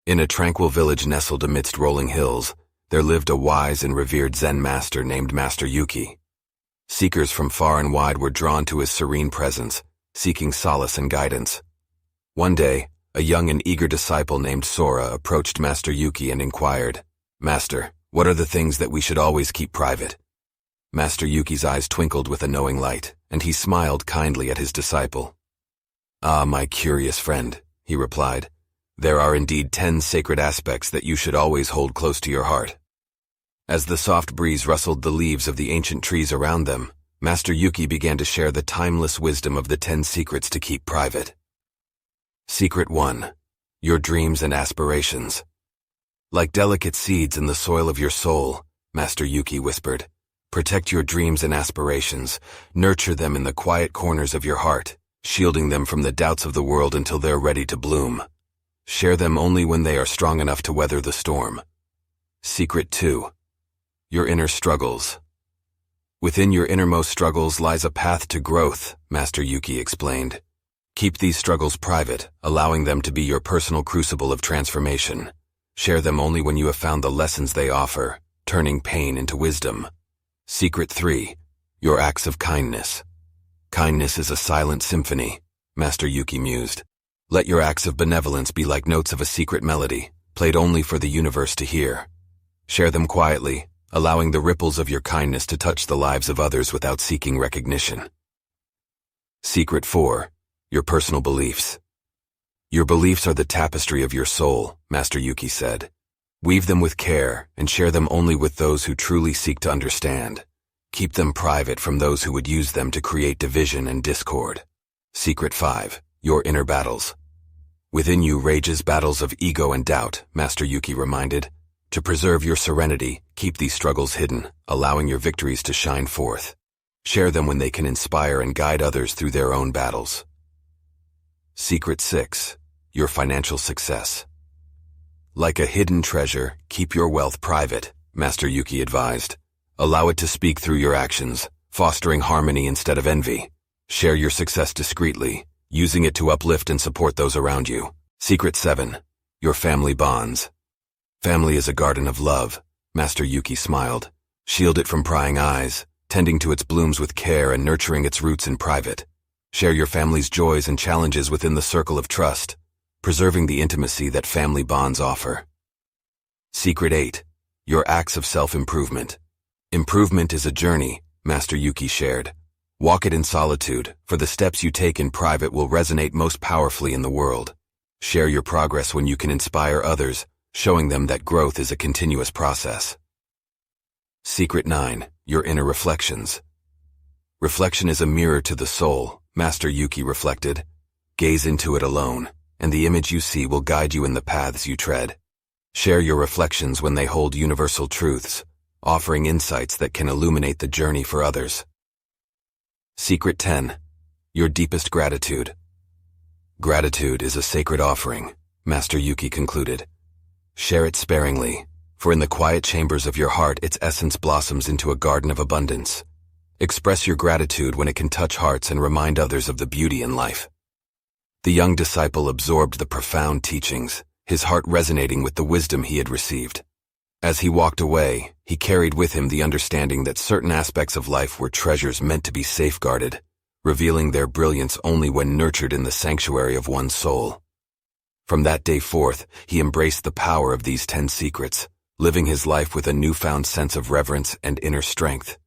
In a tranquil village nestled amidst rolling hills, there lived a wise and revered Zen master named Master Yuki. Seekers from far and wide were drawn to his serene presence, seeking solace and guidance. One day, a young and eager disciple named Sora approached Master Yuki and inquired, "Master, what are the things that we should always keep private?" Master Yuki's eyes twinkled with a knowing light, and he smiled kindly at his disciple. "Ah, my curious friend," he replied, "there are indeed 10 sacred aspects that you should always hold close to your heart." As the soft breeze rustled the leaves of the ancient trees around them, Master Yuki began to share the timeless wisdom of the 10 secrets to keep private. Secret 1. Your dreams and aspirations. Like delicate seeds in the soil of your soul, Master Yuki whispered, protect your dreams and aspirations, nurture them in the quiet corners of your heart, shielding them from the doubts of the world until they're ready to bloom. Share them only when they are strong enough to weather the storm. Secret 2. Your inner struggles. Within your innermost struggles lies a path to growth, Master Yuki explained. Keep these struggles private, allowing them to be your personal crucible of transformation. Share them only when you have found the lessons they offer, turning pain into wisdom. Secret 3. Your acts of kindness. Kindness is a silent symphony, Master Yuki mused. Let your acts of benevolence be like notes of a secret melody, played only for the universe to hear. Share them quietly, allowing the ripples of your kindness to touch the lives of others without seeking recognition. Secret 4. Your personal beliefs. Your beliefs are the tapestry of your soul, Master Yuki said. Weave them with care and share them only with those who truly seek to understand. Keep them private from those who would use them to create division and discord. Secret 5. Your inner battles. Within you rages battles of ego and doubt, Master Yuki reminded. To preserve your serenity, keep these struggles hidden, allowing your victories to shine forth. Share them when they can inspire and guide others through their own battles. Secret 6. Your financial success. Like a hidden treasure, keep your wealth private, Master Yuki advised. Allow it to speak through your actions, fostering harmony instead of envy. Share your success discreetly, using it to uplift and support those around you. Secret 7. Your family bonds. Family is a garden of love, Master Yuki smiled. Shield it from prying eyes, tending to its blooms with care and nurturing its roots in private. Share your family's joys and challenges within the circle of trust, preserving the intimacy that family bonds offer. Secret 8. Your acts of self-improvement. Improvement is a journey, Master Yuki shared. Walk it in solitude, for the steps you take in private will resonate most powerfully in the world. Share your progress when you can inspire others, showing them that growth is a continuous process. Secret 9. Your inner reflections. Reflection is a mirror to the soul, Master Yuki reflected. Gaze into it alone, and the image you see will guide you in the paths you tread. Share your reflections when they hold universal truths, offering insights that can illuminate the journey for others. Secret 10. Your deepest gratitude. Gratitude is a sacred offering, Master Yuki concluded. Share it sparingly, for in the quiet chambers of your heart its essence blossoms into a garden of abundance. Express your gratitude when it can touch hearts and remind others of the beauty in life. The young disciple absorbed the profound teachings, his heart resonating with the wisdom he had received. As he walked away, he carried with him the understanding that certain aspects of life were treasures meant to be safeguarded, revealing their brilliance only when nurtured in the sanctuary of one's soul. From that day forth, he embraced the power of these 10 secrets, living his life with a newfound sense of reverence and inner strength.